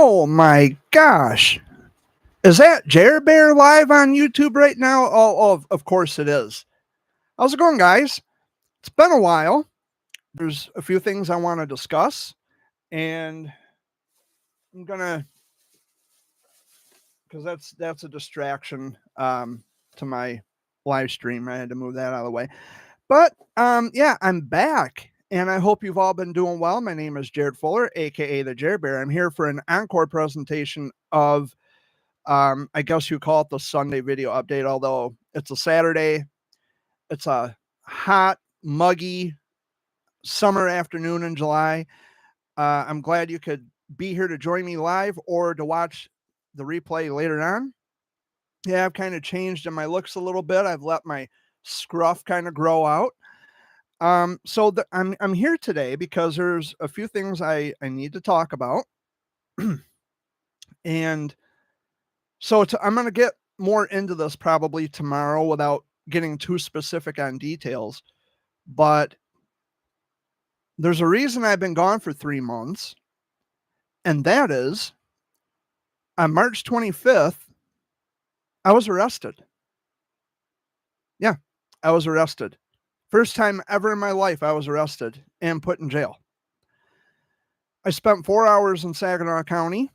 Oh my gosh. Is that Jer Bear live on YouTube right now? Of course it is. How's it going, guys? It's been a while. There's a few things I want to discuss, and I'm gonna because that's a distraction to my live stream. I had to move that out of the way. But yeah, I'm back, and I hope you've all been doing well. My name is Jared Fuller, aka the Jer Bear. I'm here for an encore presentation of I guess you call it the Sunday video update, although it's a Saturday. It's a hot, muggy summer afternoon in July. I'm glad you could be here to join me live or to watch the replay later on. Yeah, I've kind of changed in my looks a little bit. I've let my scruff kind of grow out. I'm here today because there's a few things I need to talk about. And so I'm going to get more into this probably tomorrow without getting too specific on details. But there's a reason I've been gone for 3 months. And that is on March 25th, I was arrested. Yeah, I was arrested. First time ever in my life I was arrested and put in jail. I spent 4 hours in Saginaw County,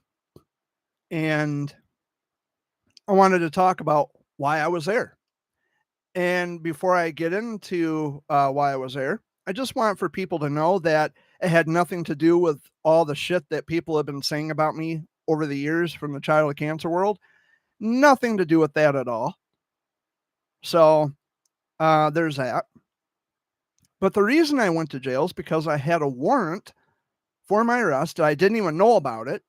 and I wanted to talk about why I was there. And before I get into why I was there, I just want for people to know that it had nothing to do with all the shit that people have been saying about me over the years from the childhood cancer world. Nothing to do with that at all. So there's that. But the reason I went to jail is because I had a warrant for my arrest. I didn't even know about it.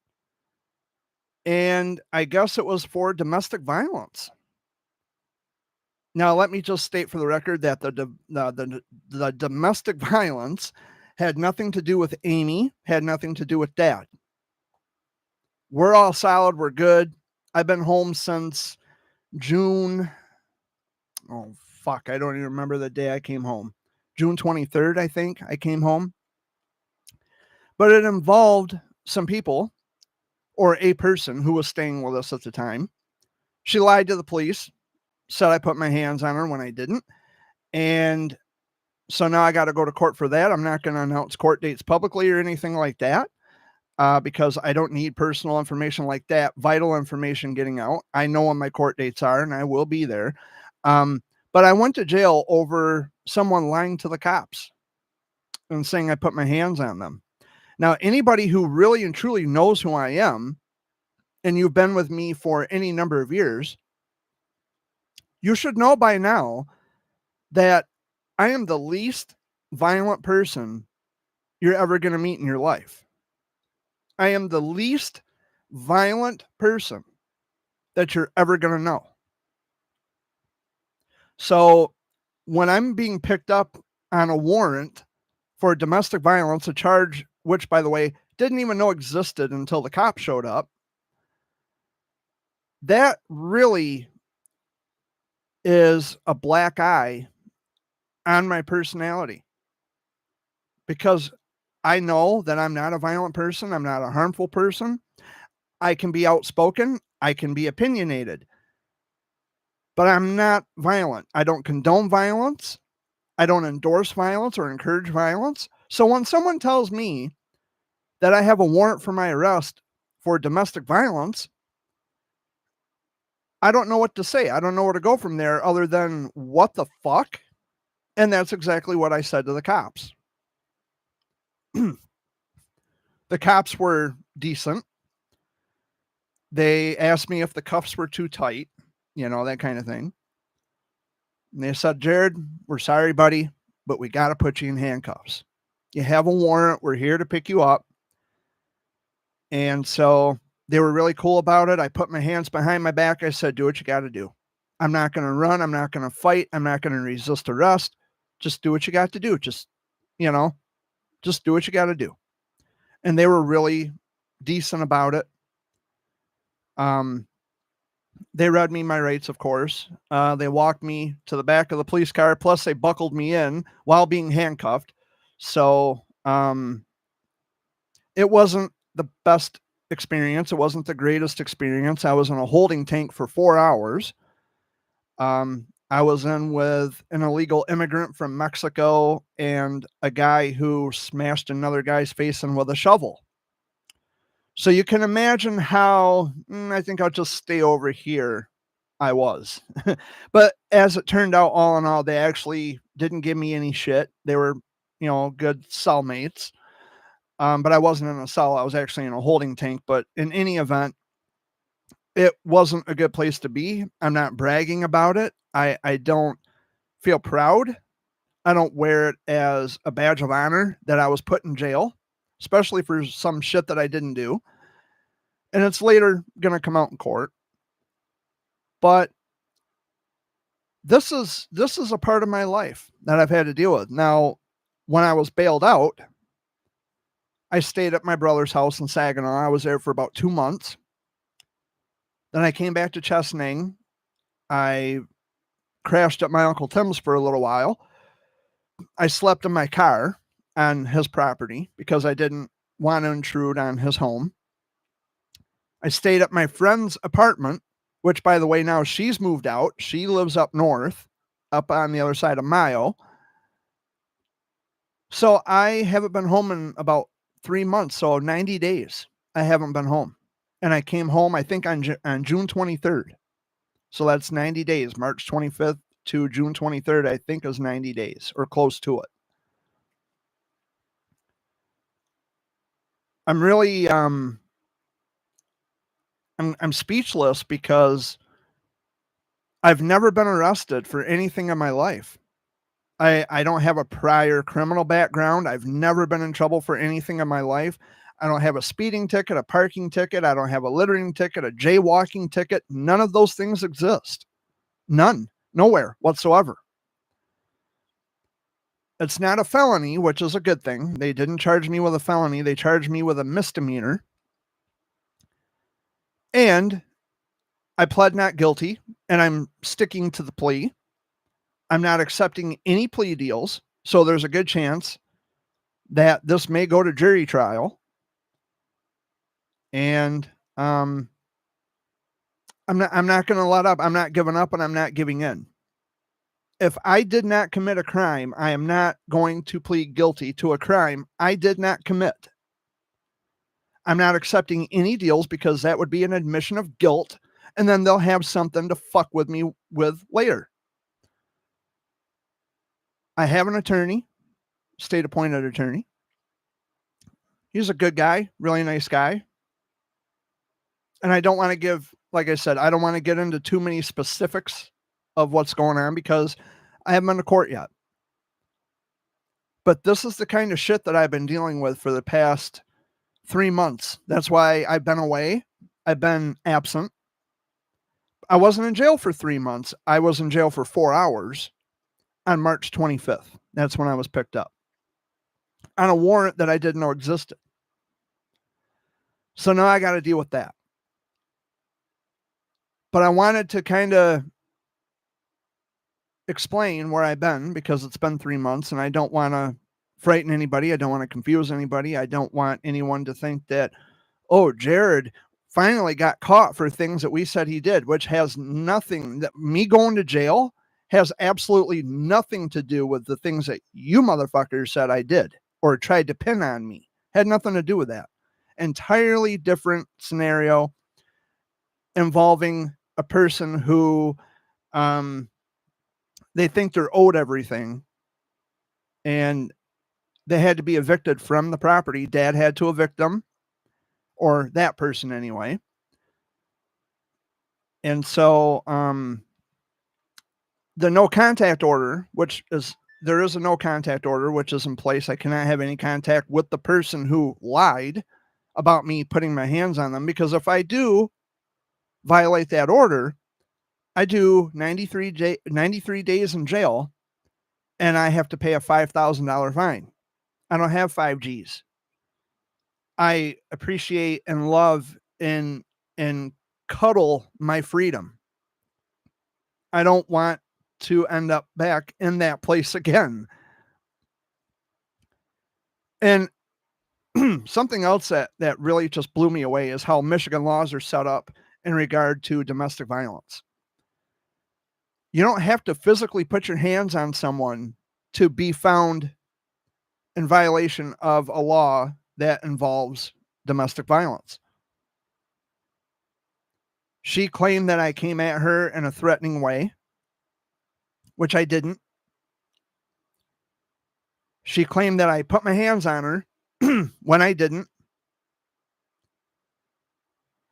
And I guess it was for domestic violence. Now, let me just state for the record that the domestic violence had nothing to do with Amy, had nothing to do with Dad. We're all solid. We're good. I've been home since June. Oh, fuck. I don't even remember the day I came home. June 23rd, I think I came home. But it involved some people or a person who was staying with us at the time. She lied to the police, said I put my hands on her when I didn't. And so now I got to go to court for that. I'm not going to announce court dates publicly or anything like that because I don't need personal information like that, vital information getting out. I know when my court dates are, and I will be there. But I went to jail over someone lying to the cops and saying I put my hands on them. Now, anybody who really and truly knows who I am, and you've been with me for any number of years, you should know by now that I am the least violent person you're ever going to meet in your life. I am the least violent person that you're ever going to know. So when I'm being picked up on a warrant for domestic violence, a charge which, by the way, didn't even know existed until the cops showed up, that really is a black eye on my personality, because I know that I'm not a violent person. I'm not a harmful person. I can be outspoken. I can be opinionated, but I'm not violent. I don't condone violence. I don't endorse violence or encourage violence. So when someone tells me that I have a warrant for my arrest for domestic violence, I don't know what to say. I don't know where to go from there other than what the fuck? And that's exactly what I said to the cops. The cops were decent. They asked me if the cuffs were too tight, that kind of thing. And they said, Jared, we're sorry, buddy, but we got to put you in handcuffs. You have a warrant. We're here to pick you up. And so they were really cool about it. I put my hands behind my back. I said, do what you got to do. I'm not going to run. I'm not going to fight. I'm not going to resist arrest. Just do what you got to do. Just do what you got to do. And they were really decent about it. They read me my rights, of course. They walked me to the back of the police car. Plus, they buckled me in while being handcuffed. So it wasn't the best experience. It wasn't the greatest experience. I was in a holding tank for 4 hours. I was in with an illegal immigrant from Mexico and a guy who smashed another guy's face in with a shovel. So you can imagine how, I think I'll just stay over here. I was. But as it turned out, all in all, they actually didn't give me any shit. They were, good cellmates. But I wasn't in a cell. I was actually in a holding tank. But in any event, it wasn't a good place to be. I'm not bragging about it. I don't feel proud. I don't wear it as a badge of honor that I was put in jail, especially for some shit that I didn't do. And it's later going to come out in court. But this is a part of my life that I've had to deal with. Now, when I was bailed out, I stayed at my brother's house in Saginaw. I was there for about 2 months. Then I came back to Chesaning. I crashed at my Uncle Tim's for a little while. I slept in my car on his property because I didn't want to intrude on his home. I stayed at my friend's apartment, which, by the way, now she's moved out. She lives up north, up on the other side of Mayo. So I haven't been home in about 3 months, so 90 days I haven't been home. And I came home, I think, on June 23rd. So that's 90 days. March 25th to June 23rd, I think, is 90 days or close to it. I'm really, I'm speechless because I've never been arrested for anything in my life. I don't have a prior criminal background. I've never been in trouble for anything in my life. I don't have a speeding ticket, a parking ticket. I don't have a littering ticket, a jaywalking ticket. None of those things exist. None. Nowhere whatsoever. It's not a felony, which is a good thing. They didn't charge me with a felony. They charged me with a misdemeanor. And I pled not guilty, and I'm sticking to the plea. I'm not accepting any plea deals. So there's a good chance that this may go to jury trial. And I'm not going to let up. I'm not giving up, and I'm not giving in. If I did not commit a crime, I am not going to plead guilty to a crime I did not commit. I'm not accepting any deals because that would be an admission of guilt, and then they'll have something to fuck with me with later. I have an attorney, state appointed attorney. He's a good guy, really nice guy. And I don't want to give, like I said, I don't want to get into too many specifics of what's going on because I haven't been to court yet. But this is the kind of shit that I've been dealing with for the past 3 months. That's why I've been away. I've been absent. I wasn't in jail for 3 months. I was in jail for 4 hours on March 25th. That's when I was picked up on a warrant that I didn't know existed. So now I got to deal with that. But I wanted to kind of explain where I've been because it's been 3 months and I don't want to frighten anybody. I don't want to confuse anybody. I don't want anyone to think that, oh, Jared finally got caught for things that we said he did, which has nothing, that me going to jail has absolutely nothing to do with the things that you motherfuckers said I did or tried to pin on me. Had nothing to do with that. Entirely different scenario involving a person who they think they're owed everything and they had to be evicted from the property. Dad had to evict them, or that person anyway. And so the no contact order, there is a no contact order, which is in place. I cannot have any contact with the person who lied about me putting my hands on them, because if I do violate that order, I do 93 days in jail and I have to pay a $5,000 fine. I don't have 5Gs. I appreciate and love and cuddle my freedom. I don't want to end up back in that place again. And something else that really just blew me away is how Michigan laws are set up in regard to domestic violence. You don't have to physically put your hands on someone to be found in violation of a law that involves domestic violence. She claimed that I came at her in a threatening way, which I didn't. She claimed that I put my hands on her when I didn't.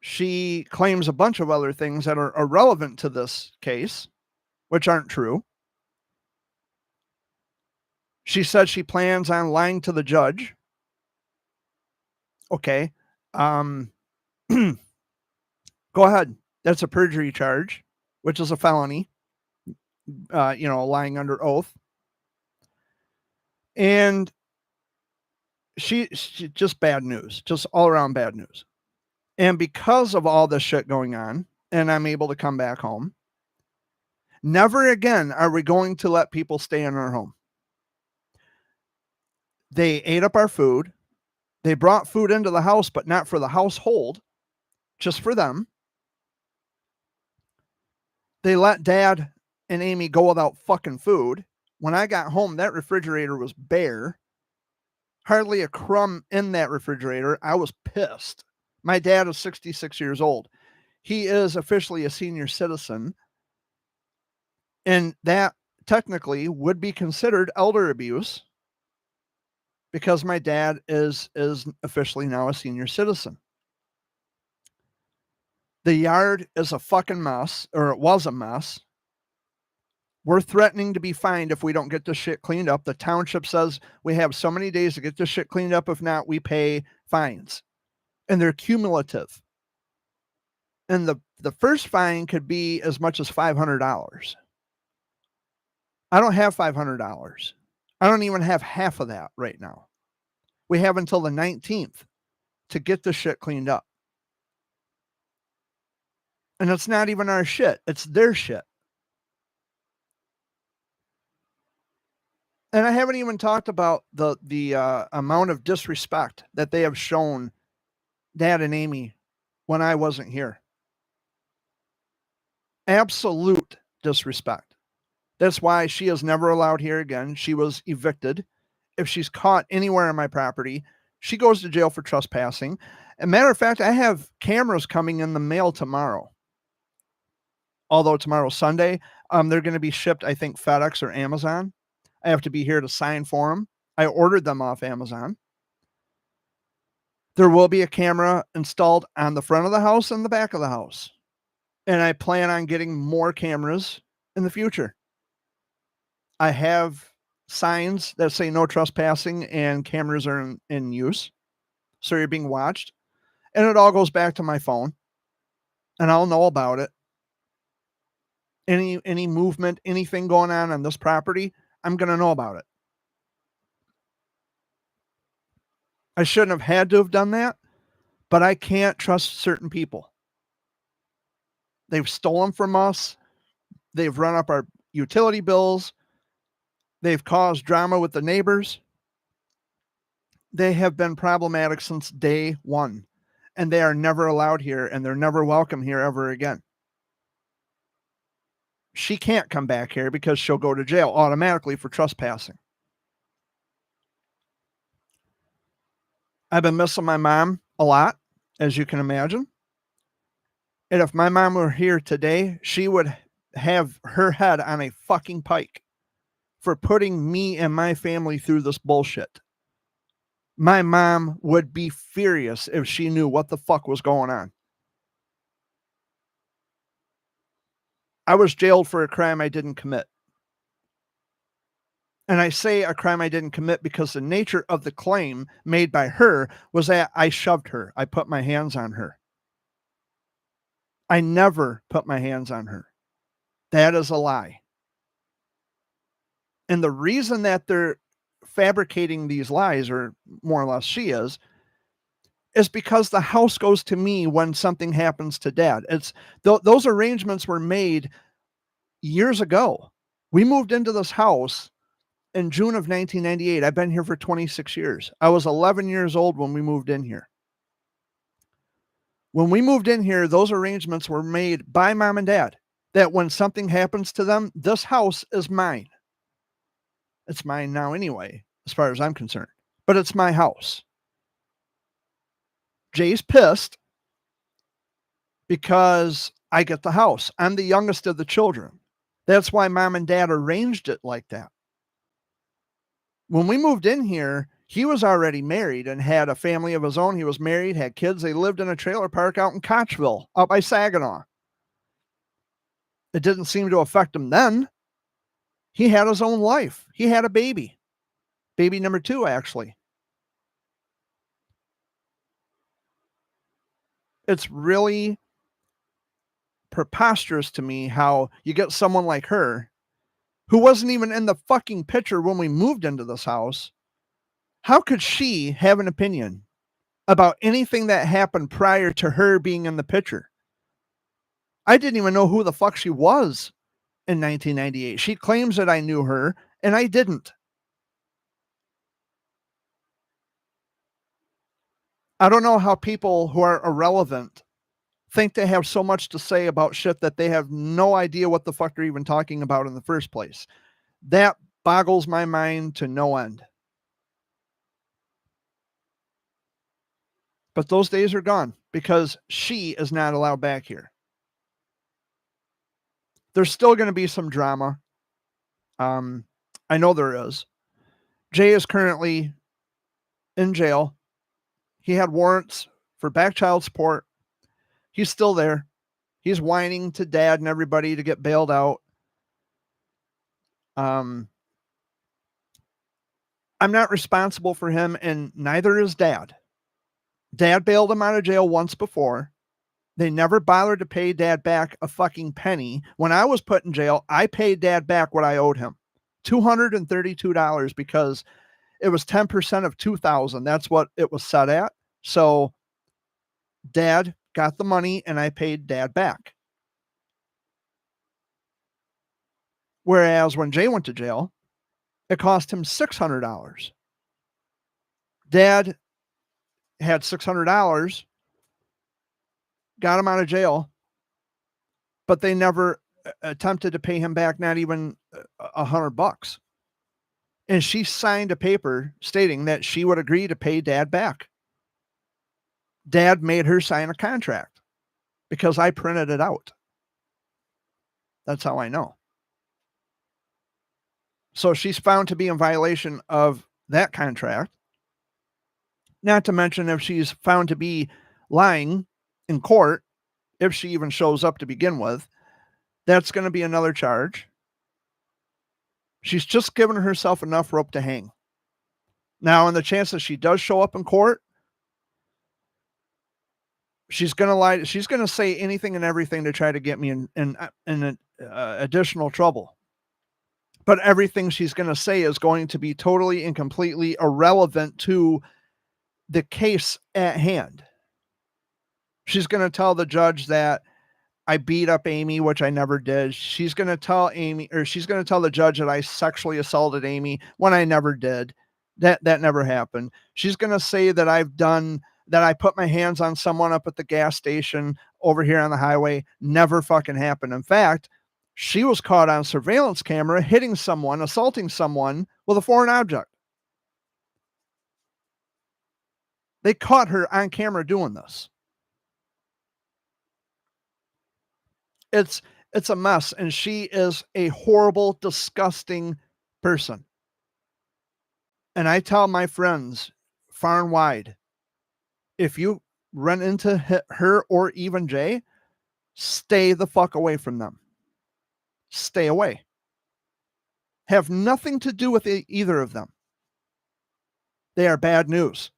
She claims a bunch of other things that are irrelevant to this case, which aren't true. She said she plans on lying to the judge. Okay. Go ahead. That's a perjury charge, which is a felony, lying under oath. And she just bad news, just all around bad news. And because of all this shit going on, and I'm able to come back home, never again are we going to let people stay in our home. They ate up our food. They brought food into the house, but not for the household, just for them. They let Dad and Amy go without fucking food. When I got home, that refrigerator was bare. Hardly a crumb in that refrigerator. I was pissed. My dad is 66 years old. He is officially a senior citizen. And that technically would be considered elder abuse because my dad is officially now a senior citizen. The yard is a fucking mess, or it was a mess. We're threatening to be fined if we don't get this shit cleaned up. The township says we have so many days to get this shit cleaned up. If not, we pay fines. And they're cumulative. And the first fine could be as much as $500. I don't have $500. I don't even have half of that right now. We have until the 19th to get this shit cleaned up. And it's not even our shit. It's their shit. And I haven't even talked about the amount of disrespect that they have shown Dad and Amy when I wasn't here. Absolute disrespect. That's why she is never allowed here again. She was evicted. If she's caught anywhere on my property, she goes to jail for trespassing. As a matter of fact, I have cameras coming in the mail tomorrow. Although tomorrow's Sunday, they're going to be shipped, I think, FedEx or Amazon. I have to be here to sign for them. I ordered them off Amazon. There will be a camera installed on the front of the house and the back of the house. And I plan on getting more cameras in the future. I have signs that say no trespassing and cameras are in use. So you're being watched. And it all goes back to my phone. And I'll know about it. Any movement, anything going on this property, I'm going to know about it. I shouldn't have had to have done that, but I can't trust certain people. They've stolen from us. They've run up our utility bills. They've caused drama with the neighbors. They have been problematic since day one, and they are never allowed here, and they're never welcome here ever again. She can't come back here because she'll go to jail automatically for trespassing. I've been missing my mom a lot, as you can imagine. And if my mom were here today, she would have her head on a fucking pike for putting me and my family through this bullshit. My mom would be furious if she knew what the fuck was going on. I was jailed for a crime I didn't commit. And I say a crime I didn't commit because the nature of the claim made by her was that I shoved her. I put my hands on her. I never put my hands on her. That is a lie. And the reason that they're fabricating these lies, or more or less she is because the house goes to me when something happens to Dad. Those arrangements were made years ago. We moved into this house in June of 1998. I've been here for 26 years. I was 11 years old when we moved in here. When we moved in here, those arrangements were made by mom and dad that when something happens to them, this house is mine. It's mine now anyway, as far as I'm concerned, but it's my house. Jay's pissed because I get the house. I'm the youngest of the children. That's why mom and dad arranged it like that. When we moved in here, he was already married and had a family of his own. He was married, had kids. They lived in a trailer park out in Kochville, out by Saginaw. It didn't seem to affect him then. He had his own life. He had a baby. Baby number 2, actually. It's really preposterous to me how you get someone like her who wasn't even in the fucking picture when we moved into this house. How could she have an opinion about anything that happened prior to her being in the picture? I didn't even know who the fuck she was in 1998. She claims that I knew her, and I didn't. I don't know how people who are irrelevant think they have so much to say about shit that they have no idea what the fuck they're even talking about in the first place. That boggles my mind to no end. But those days are gone because she is not allowed back here. There's still going to be some drama. I know there is. Jay is currently in jail. He had warrants for back child support. He's still there. He's whining to dad and everybody to get bailed out. I'm not responsible for him, and neither is dad. Dad bailed him out of jail once before. They never bothered to pay dad back a fucking penny. When I was put in jail, I paid dad back what I owed him. $232 because it was 10% of $2,000. That's what it was set at. So dad got the money and I paid dad back. Whereas when Jay went to jail, it cost him $600. Dad had $600, got him out of jail, but they never attempted to pay him back, not even $100. And she signed a paper stating that she would agree to pay dad back. Dad made her sign a contract because I printed it out. That's how I know. So she's found to be in violation of that contract. Not to mention if she's found to be lying in court, if she even shows up to begin with, that's going to be another charge. She's just given herself enough rope to hang. Now, in the chance that she does show up in court, she's going to lie. She's going to say anything and everything to try to get me in additional trouble. But everything she's going to say is going to be totally and completely irrelevant to the case at hand. She's going to tell the judge that I beat up Amy, which I never did. She's going to tell she's going to tell the judge that I sexually assaulted Amy when I never did. That never happened. She's going to say that I put my hands on someone up at the gas station over here on the highway. Never fucking happened. In fact, she was caught on surveillance camera hitting someone, assaulting someone with a foreign object. They caught her on camera doing this. It's a mess, and she is a horrible, disgusting person. And I tell my friends far and wide, if you run into her or even Jay, stay the fuck away from them. Stay away. Have nothing to do with either of them. They are bad news.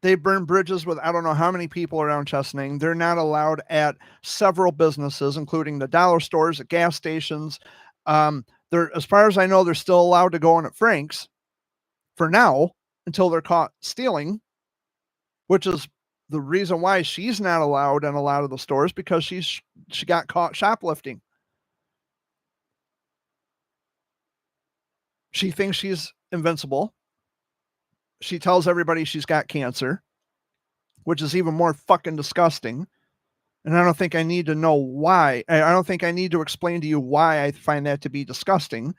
They burn bridges with I don't know how many people around Chesaning. They're not allowed at several businesses, including the dollar stores, at gas stations. They're, as far as I know, they're still allowed to go in at Frank's for now until they're caught stealing, which is the reason why she's not allowed in a lot of the stores, because she got caught shoplifting. She thinks she's invincible. She tells everybody she's got cancer, which is even more fucking disgusting. And I don't think I need to know why. I don't think I need to explain to you why I find that to be disgusting.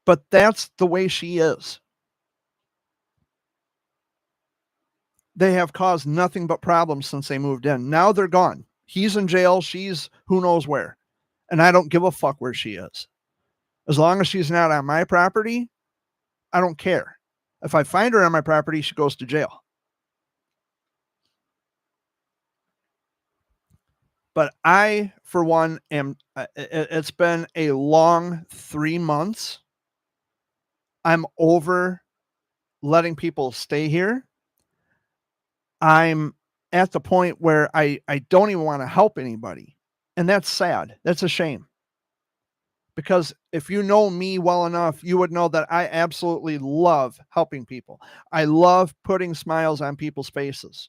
But that's the way she is. They have caused nothing but problems since they moved in. Now they're gone. He's in jail. She's who knows where. And I don't give a fuck where she is. As long as she's not on my property, I don't care. If I find her on my property, she goes to jail. But I, for one, it's been a long 3 months. I'm over letting people stay here. I'm at the point where I don't even want to help anybody. And that's sad. That's a shame. Because if you know me well enough, you would know that I absolutely love helping people. I love putting smiles on people's faces.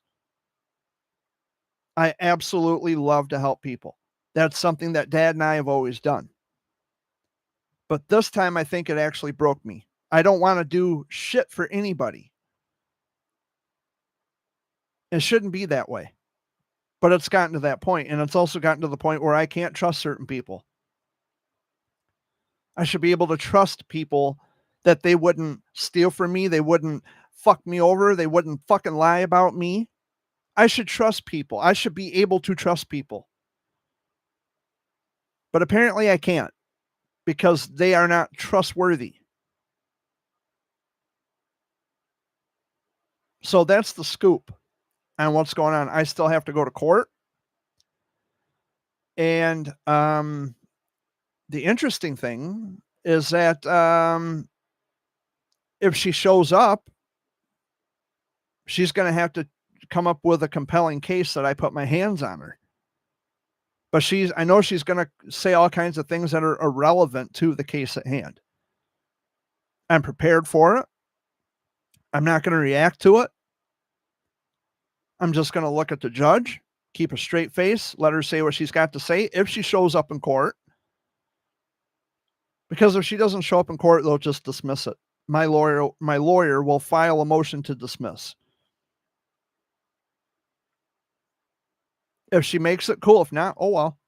I absolutely love to help people. That's something that Dad and I have always done. But this time, I think it actually broke me. I don't want to do shit for anybody. It shouldn't be that way. But it's gotten to that point, and it's also gotten to the point where I can't trust certain people. I should be able to trust people that they wouldn't steal from me, they wouldn't fuck me over, they wouldn't fucking lie about me. I should trust people. I should be able to trust people. But apparently I can't because they are not trustworthy. So that's the scoop on what's going on. I still have to go to court. And the interesting thing is that if she shows up, she's going to have to come up with a compelling case that I put my hands on her. But I know she's going to say all kinds of things that are irrelevant to the case at hand. I'm prepared for it. I'm not going to react to it. I'm just going to look at the judge, keep a straight face, let her say what she's got to say if she shows up in court. Because if she doesn't show up in court, they'll just dismiss it. My lawyer will file a motion to dismiss. If she makes it, cool. If not, oh well.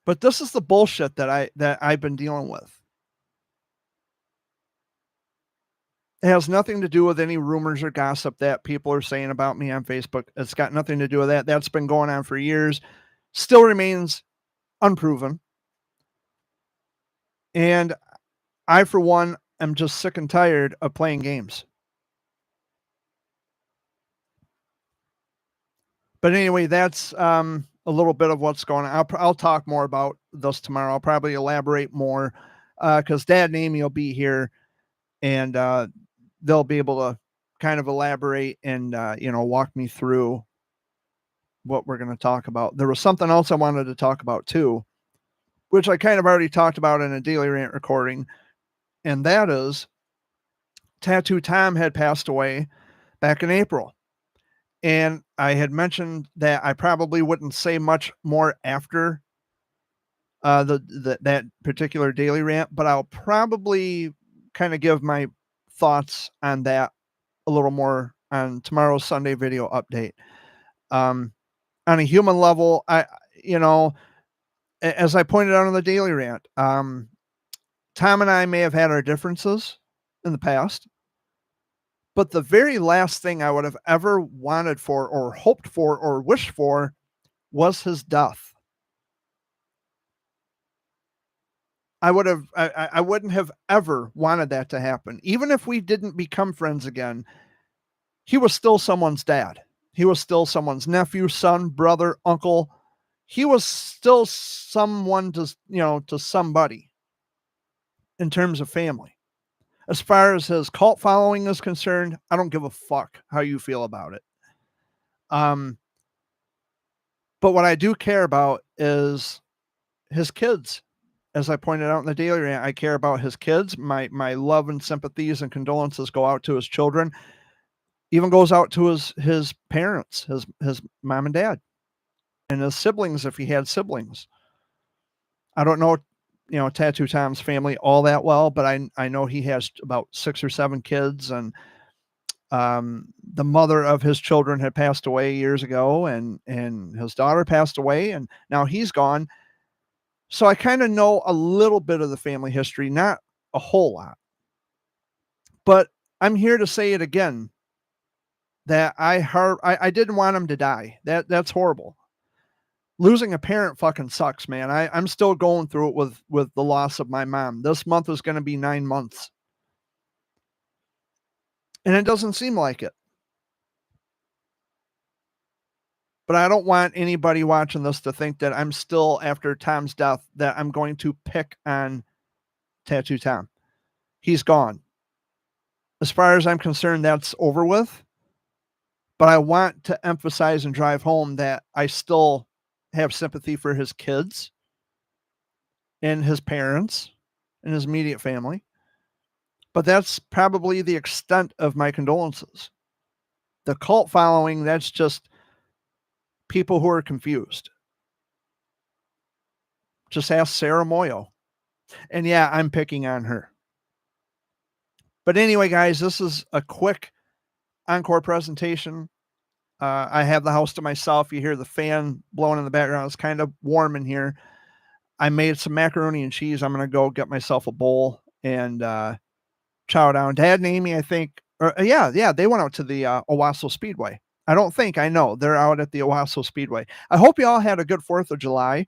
But this is the bullshit that I've been dealing with. It has nothing to do with any rumors or gossip that people are saying about me on Facebook. It's got nothing to do with that. That's been going on for years. Still remains unproven. And I, for one, am just sick and tired of playing games. But anyway, that's a little bit of what's going on. I'll talk more about this tomorrow. I'll probably elaborate more because Dad and Amy will be here, and they'll be able to kind of elaborate and walk me through what we're going to talk about. There was something else I wanted to talk about too, which I kind of already talked about in a Daily Rant recording, and that is Tattoo Tom had passed away back in April. And I had mentioned that I probably wouldn't say much more after that particular Daily Rant, but I'll probably kind of give my thoughts on that a little more on tomorrow's Sunday video update. On a human level, as I pointed out in the Daily Rant, Tom and I may have had our differences in the past, but the very last thing I would have ever wanted for or hoped for or wished for was his death. I wouldn't have ever wanted that to happen. Even if we didn't become friends again, he was still someone's dad. He was still someone's nephew, son, brother, uncle. He was still someone to somebody in terms of family. As far as his cult following is concerned, I don't give a fuck how you feel about it. But what I do care about is his kids. As I pointed out in the Daily Rant, I care about his kids. My love and sympathies and condolences go out to his children. Even goes out to his parents, his mom and dad, and his siblings if he had siblings. I don't know Tattoo Tom's family all that well, but I know he has about 6 or 7 kids, and the mother of his children had passed away years ago, and his daughter passed away, and now he's gone. So I kind of know a little bit of the family history, not a whole lot. But I'm here to say it again, that I didn't want him to die. That's horrible. Losing a parent fucking sucks, man. I'm still going through it with the loss of my mom. This month is going to be 9 months. And it doesn't seem like it. But I don't want anybody watching this to think that I'm still, after Tom's death, that I'm going to pick on Tattoo Tom. He's gone. As far as I'm concerned, that's over with. But I want to emphasize and drive home that I still have sympathy for his kids and his parents and his immediate family. But that's probably the extent of my condolences. The cult following, that's just people who are confused. Just ask Sarah Moyo. And yeah, I'm picking on her. But anyway, guys, this is a quick Encore presentation. I have the house to myself. You hear the fan blowing in the background. It's kind of warm in here. I made some macaroni and cheese. I'm going to go get myself a bowl and chow down. Dad and Amy, I think, yeah, they went out to the Owasso Speedway. I know. They're out at the Owasso Speedway. I hope you all had a good 4th of July.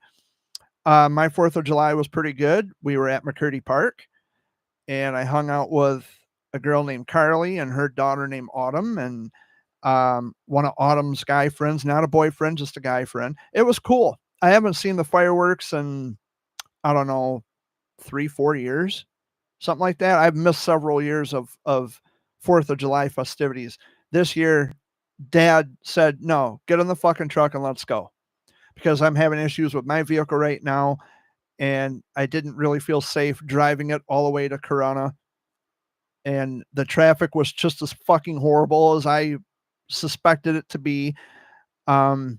My 4th of July was pretty good. We were at McCurdy Park, and I hung out with a girl named Carly and her daughter named Autumn, and one of Autumn's guy friends, not a boyfriend, just a guy friend. It was cool. I haven't seen the fireworks in, I don't know, 3-4 years, something like that. I've missed several years of 4th of July festivities. This year, Dad said, no, get in the fucking truck and let's go, because I'm having issues with my vehicle right now, and I didn't really feel safe driving it all the way to Corona. And the traffic was just as fucking horrible as I suspected it to be. But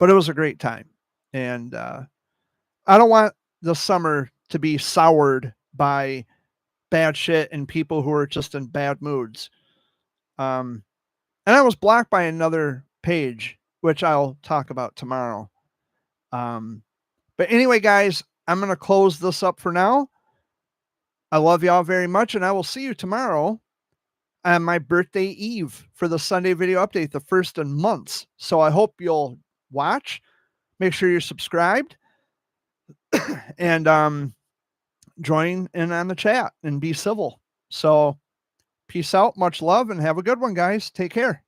it was a great time. And I don't want the summer to be soured by bad shit and people who are just in bad moods. And I was blocked by another page, which I'll talk about tomorrow. But anyway, guys, I'm going to close this up for now. I love y'all very much, and I will see you tomorrow on my birthday eve for the Sunday video update, the first in months. So I hope you'll watch. Make sure you're subscribed and join in on the chat and be civil. So peace out, much love, and have a good one, guys. Take care.